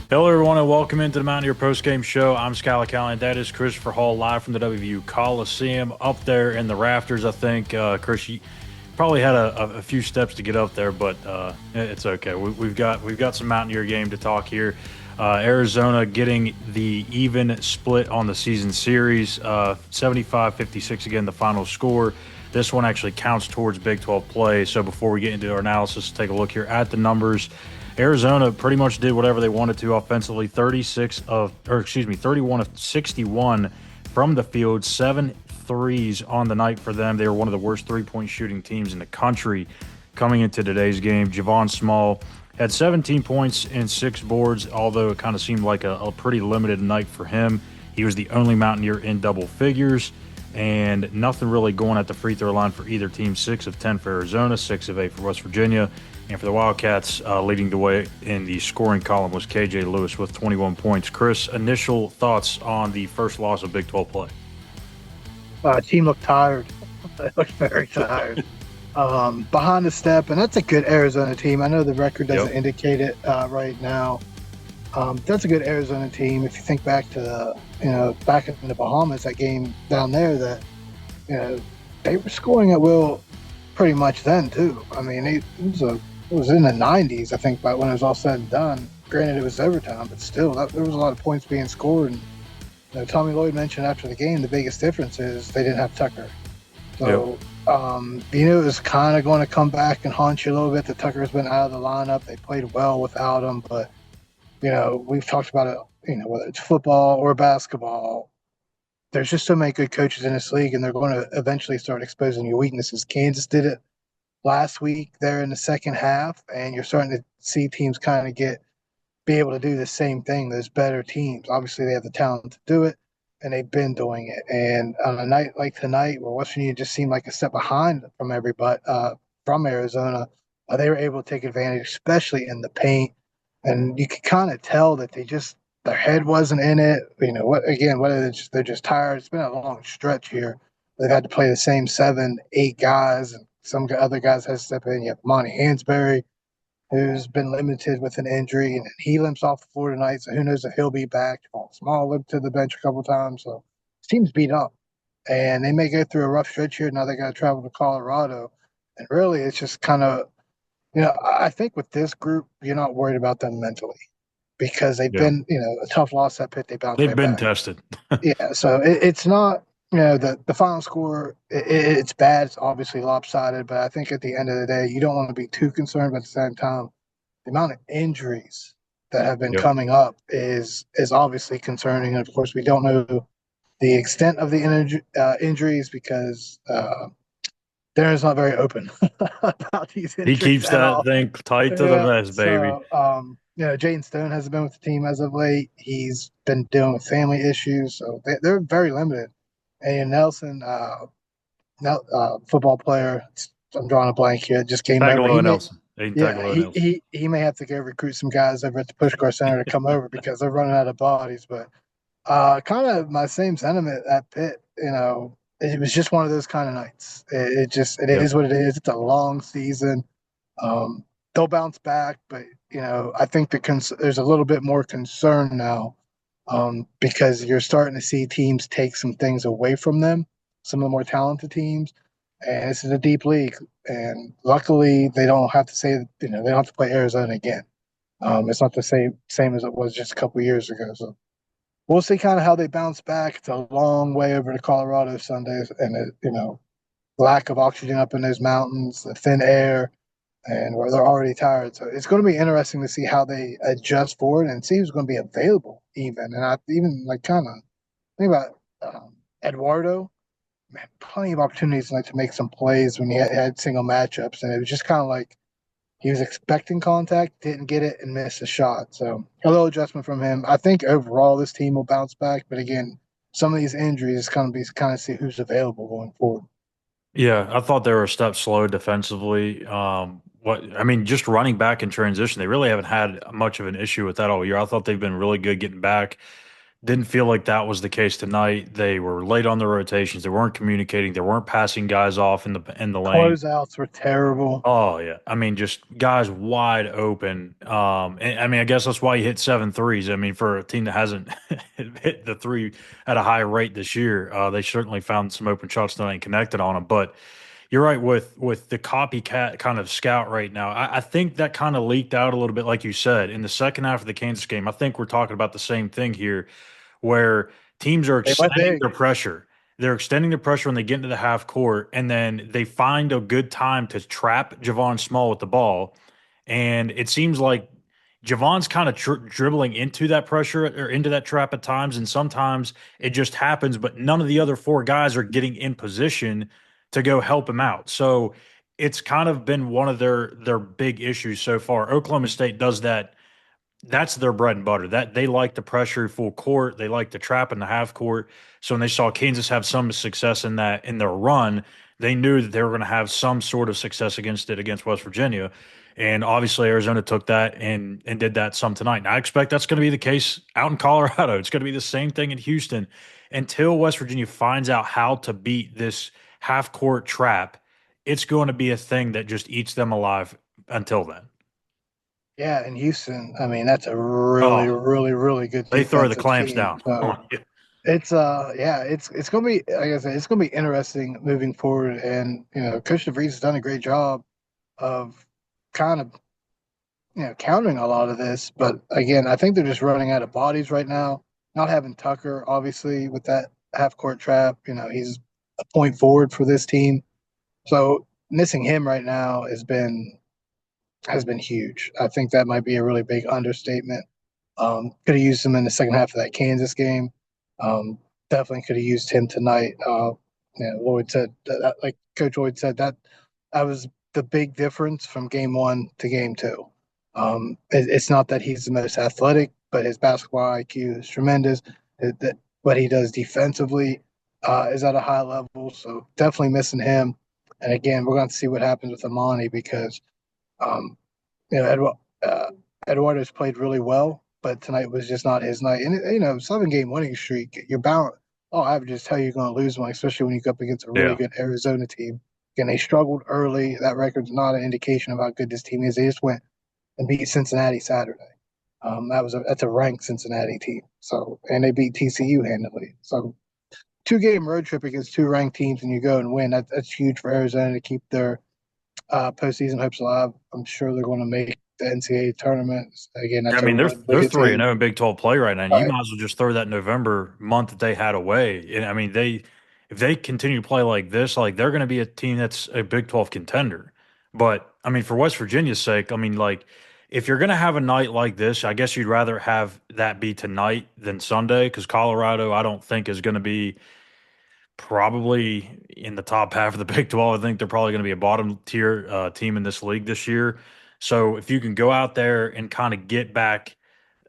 Hello, everyone, and welcome into the Mountaineer Postgame Show. I'm Schuyler, and that is Christopher Hall live from the WVU Coliseum up there in the rafters. I think, Chris, you probably had a few steps to get up there, but it's okay. We've got some Mountaineer game to talk here. Arizona getting the even split on the season series, 75-56 again, the final score. This one actually counts towards Big 12 play. So before we get into our analysis, take a look here at the numbers. Arizona pretty much did whatever they wanted to offensively. 31 of 61 from the field, 7 threes on the night for them. They were one of the worst three-point shooting teams in the country coming into today's game. Javon Small had 17 points and 6 boards, although it kind of seemed like a pretty limited night for him. He was the only Mountaineer in double figures, and nothing really going at the free throw line for either team. 6 of 10 for Arizona, 6 of 8 for West Virginia. And for the Wildcats, leading the way in the scoring column was KJ Lewis with 21 points. Chris, initial thoughts on the first loss of Big 12 play? Team looked tired. They looked very tired. Behind the step, and that's a good Arizona team. I know the record doesn't indicate it right now. That's a good Arizona team. If you think back to back in the Bahamas, that game down there, that they were scoring at will pretty much then too. I mean, it was in the 90s, I think, by when it was all said and done. Granted, it was overtime, but still, there was a lot of points being scored. And Tommy Lloyd mentioned after the game, the biggest difference is they didn't have Tucker. So you knew it was kind of going to come back and haunt you a little bit. The Tucker's been out of the lineup. They played well without him, but we've talked about it. Whether it's football or basketball, there's just so many good coaches in this league, and they're going to eventually start exposing your weaknesses. Kansas did it last week there in the second half, and you're starting to see teams kind of be able to do the same thing. Those better teams, obviously, they have the talent to do it, and they've been doing it. And on a night like tonight, where West Virginia just seemed like a step behind from everybody from Arizona, they were able to take advantage, especially in the paint. And you could kind of tell that their head wasn't in it. Whether they're just tired. It's been a long stretch here. They've had to play the same 7, 8 guys, and some other guys had to step in. You have Monty Hansberry, who's been limited with an injury, and he limps off the floor tonight, so who knows if he'll be back. Javon Small limped to the bench a couple times, so his team's beat up. And they may go through a rough stretch here. Now they got to travel to Colorado. And really, it's just kind of, I think with this group, you're not worried about them mentally because they've been, a tough loss at Pitt. They bounced They've been back. tested. Yeah, so it's not, the final score, it's bad. It's obviously lopsided, but I think at the end of the day, you don't want to be too concerned. But at the same time, the amount of injuries that have been coming up is obviously concerning. And of course, we don't know the extent of the injuries because Darren's not very open about these injuries. He keeps that thing tight to the vest, baby. So, Jaden Stone hasn't been with the team as of late. He's been dealing with family issues, so they're very limited. And Nelson, football player, I'm drawing a blank here, just came over. Nelson. He may have to go recruit some guys over at the Push Car Center to come over because they're running out of bodies. But kind of my same sentiment at Pitt. It was just one of those kind of nights. It is what it is. It's a long season. They'll bounce back, but I think there's a little bit more concern now because you're starting to see teams take some things away from them, some of the more talented teams. And this is a deep league, and luckily they don't have to they don't have to play Arizona again. It's not the same as it was just a couple of years ago. So we'll see kind of how they bounce back. It's a long way over to Colorado Sunday, and lack of oxygen up in those mountains, the thin air, and where they're already tired. So it's going to be interesting to see how they adjust for it and see who's going to be available even. And I even kind of think about Eduardo. Man, plenty of opportunities tonight to make some plays when he had single matchups, and it was just kind of like he was expecting contact, didn't get it, and missed a shot. So a little adjustment from him. I think overall this team will bounce back, but again, some of these injuries kind of see who's available going forward. Yeah, I thought they were a step slow defensively. Just running back in transition, they really haven't had much of an issue with that all year. I thought they've been really good getting back Didn't feel like that was the case tonight. They were late on their rotations. They weren't communicating. They weren't passing guys off in the lane. Closeouts were terrible. Oh yeah, I mean, just guys wide open. And, I mean, I guess that's why you hit 7 threes. I mean, for a team that hasn't hit the three at a high rate this year, they certainly found some open shots that ain't connected on them. But you're right with the copycat kind of scout right now. I think that kind of leaked out a little bit, like you said, in the second half of the Kansas game. I think we're talking about the same thing here, where teams are They went extending big. their pressure. They're extending the pressure when they get into the half court, and then they find a good time to trap Javon Small with the ball. And it seems like Javon's kind of dribbling into that pressure or into that trap at times, and sometimes it just happens, but none of the other four guys are getting in position to go help him out. So it's kind of been one of their big issues so far. Oklahoma State does that. That's their bread and butter. That they like the pressure full court. They like the trap in the half court. So when they saw Kansas have some success in that in their run, they knew that they were going to have some sort of success against it against West Virginia. And obviously Arizona took that and did that some tonight. And I expect that's going to be the case out in Colorado. It's going to be the same thing in Houston until West Virginia finds out how to beat this half court trap. It's going to be a thing that just eats them alive until then. Yeah, in Houston, I mean, that's a really, Oh, really, really good they throw the defensive clamps team. down So on you. it's yeah, it's gonna be like I said, it's gonna be interesting moving forward. And Coach DeVries has done a great job of kind of countering a lot of this. But again, I think they're just running out of bodies right now. Not having Tucker, obviously, with that half court trap, he's a point forward for this team. So missing him right now has been huge. I think that might be a really big understatement. Could have used him in the second half of that Kansas game. Um, Definitely could have used him tonight. Lloyd said, like Coach Lloyd said, that was the big difference from game one to game two. It's not that he's the most athletic, but his basketball IQ is tremendous. What he does defensively is at a high level. So definitely missing him. And again, we're going to see what happens with Amani because um, you know, Eduardo's played really well, but tonight was just not his night. And 7 game winning streak, you're bound. Oh, I would just tell you you're going to lose one, especially when you go up against a really Yeah. good Arizona team. Again, they struggled early. That record's not an indication of how good this team is. They just went and beat Cincinnati Saturday. That's a ranked Cincinnati team. So and they beat TCU handily. So 2 game road trip against two ranked teams and you go and win. That's huge for Arizona to keep their postseason hopes alive. I'm sure they're going to make the NCAA tournament. Again, Yeah, I that's a mean, really, really they're good 3 and team. 0 in Big 12 play right now. And you Right. might as well just throw that November month that they had away. And I mean, if they continue to play like this, like they're going to be a team that's a Big 12 contender. But I mean, for West Virginia's sake, I mean, like if you're going to have a night like this, I guess you'd rather have that be tonight than Sunday because Colorado, I don't think is going to be probably in the top half of the Big 12. I think they're probably going to be a bottom tier team in this league this year. So if you can go out there and kind of get back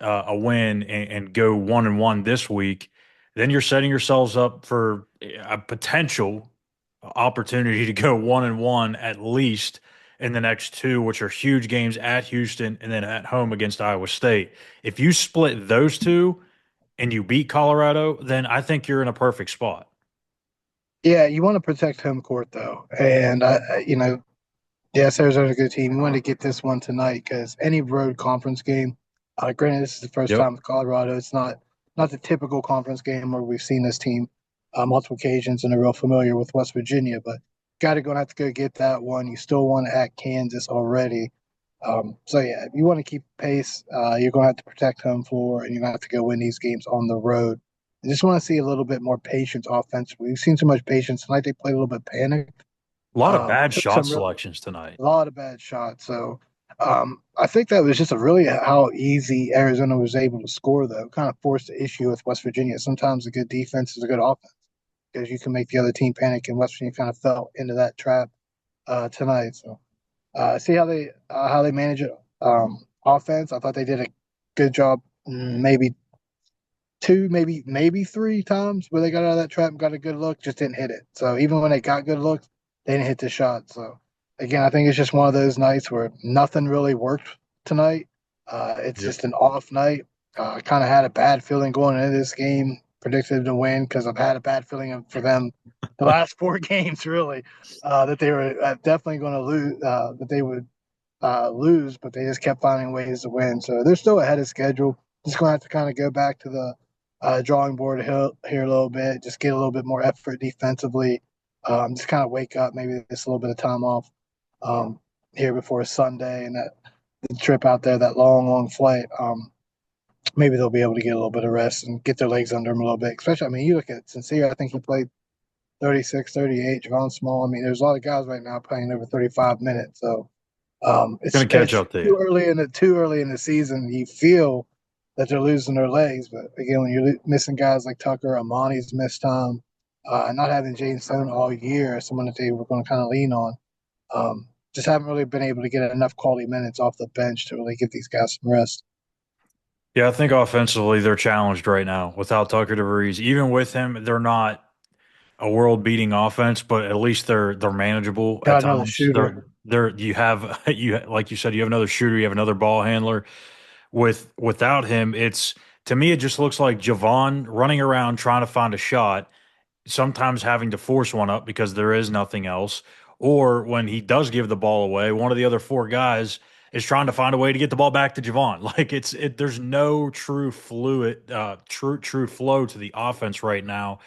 a win and go 1-1 this week, then you're setting yourselves up for a potential opportunity to go 1-1 at least in the next two, which are huge games at Houston and then at home against Iowa State. If you split those two and you beat Colorado, then I think you're in a perfect spot. Yeah, you want to protect home court though, and yes, Arizona's a good team. You want to get this one tonight because any road conference game. Granted, this is the first Yep. time with Colorado. It's not the typical conference game where we've seen this team multiple occasions and are real familiar with West Virginia, but got to have to go get that one. You still want to at Kansas already. So yeah, if you want to keep pace, you're going to have to protect home floor, and you're going to have to go win these games on the road. I just want to see a little bit more patience offensively. We've seen too much patience tonight. They played a little bit panicked. A lot of bad Took shot some real selections tonight. a lot of bad shots. So I think that was just a really how easy Arizona was able to score, though. Kind of forced the issue with West Virginia. Sometimes a good defense is a good offense because you can make the other team panic, and West Virginia kind of fell into that trap tonight. So see how they manage it. Offense, I thought they did a good job. Maybe two, maybe 3 times where they got out of that trap and got a good look, just didn't hit it. So even when they got good looks, they didn't hit the shot. So again, I think it's just one of those nights where nothing really worked tonight. It's Yep. just an off night. Kind of had a bad feeling going into this game. Predicted them to win because I've had a bad feeling for them the last 4 games, really, that they were definitely going to lose. That they would lose, but they just kept finding ways to win. So they're still ahead of schedule. Just going to have to kind of go back to the drawing board here a little bit, just get a little bit more effort defensively, just kind of wake up, maybe just a little bit of time off here before Sunday and that the trip out there, that long flight. Maybe they'll be able to get a little bit of rest and get their legs under them a little bit. Especially, I mean, you look at Sincere, I think he played 36, 38. Javon Small, I mean, there's a lot of guys right now playing over 35 minutes. So Going to catch it's up to you. too early in the season. You feel that they're losing their legs, but again, when you're missing guys like Tucker, Amani's missed time, not having Jaden Stone all year, someone that they were going to kind of lean on, just haven't really been able to get enough quality minutes off the bench to really give these guys some rest. Yeah, I think offensively they're challenged right now without Tucker DeVries. Even with him, they're not a world-beating offense, but at least they're manageable at Got another times. shooter. They're you have you like you said, you have another shooter, you have another ball handler. Without him, it's to me it just looks like Javon running around trying to find a shot, sometimes having to force one up because there is nothing else. Or when he does give the ball away, one of the other four guys is trying to find a way to get the ball back to Javon. Like there's no true fluid, true flow to the offense right now.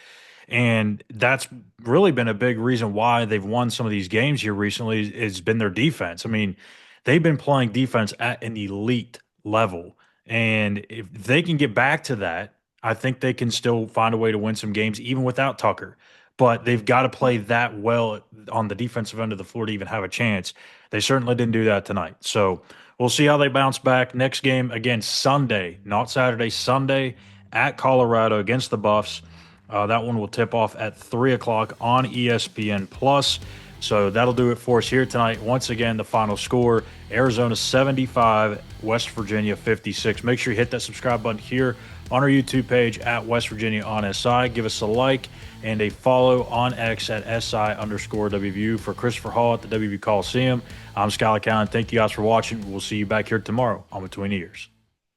And that's really been a big reason why they've won some of these games here recently has been their defense. I mean, they've been playing defense at an elite level. And if they can get back to that, I think they can still find a way to win some games even without Tucker. But they've got to play that well on the defensive end of the floor to even have a chance. They certainly didn't do that tonight. So we'll see how they bounce back. Next game, again, Sunday, not Saturday, Sunday at Colorado against the Buffs. That one will tip off at 3 o'clock on ESPN Plus. So that'll do it for us here tonight. Once again, the final score, Arizona 75, West Virginia 56. Make sure you hit that subscribe button here on our YouTube page at West Virginia on SI. Give us a like and a follow on X at SI_WVU. For Christopher Hall at the WVU Coliseum, I'm Schuyler. Thank you guys for watching. We'll see you back here tomorrow on Between Ears.